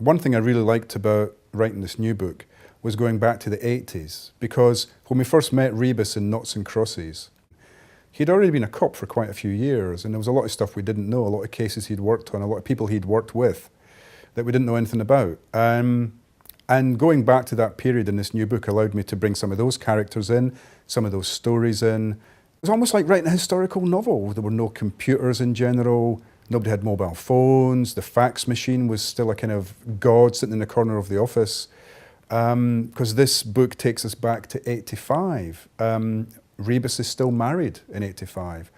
one thing I really liked about writing this new book was going back to the 80s, because when we first met Rebus in Noughts and Crosses, he'd already been a cop for quite a few years, and there was a lot of stuff we didn't know, a lot of cases he'd worked on, a lot of people he'd worked with that we didn't know anything about. And going back to that period in this new book allowed me to bring some of those characters in, some of those stories in. It was almost like writing a historical novel. There were no computers in general, nobody had mobile phones, the fax machine was still a kind of god sitting in the corner of the office. Because this book takes us back to 85. Rebus is still married in 85.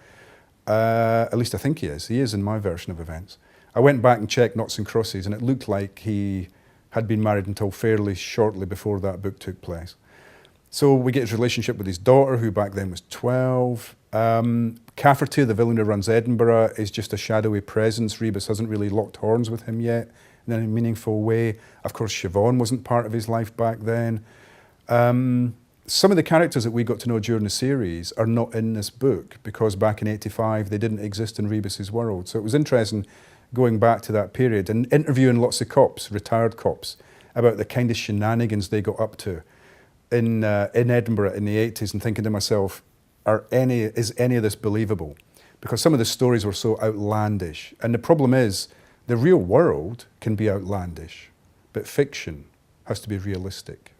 At least I think he is. He is in my version of events. I went back and checked Noughts and Crosses, and it looked like he had been married until fairly shortly before that book took place. So we get his relationship with his daughter, who back then was 12. Cafferty, the villain who runs Edinburgh, is just a shadowy presence. Rebus hasn't really locked horns with him yet in any meaningful way. Of course, Siobhan wasn't part of his life back then. Some of the characters that we got to know during the series are not in this book, because back in 85 they didn't exist in Rebus's world. So it was interesting going back to that period and interviewing lots of cops, retired cops, about the kind of shenanigans they got up to in Edinburgh in the 80s, and thinking to myself, is any of this believable? Because some of the stories were so outlandish. And the problem is, the real world can be outlandish, but fiction has to be realistic.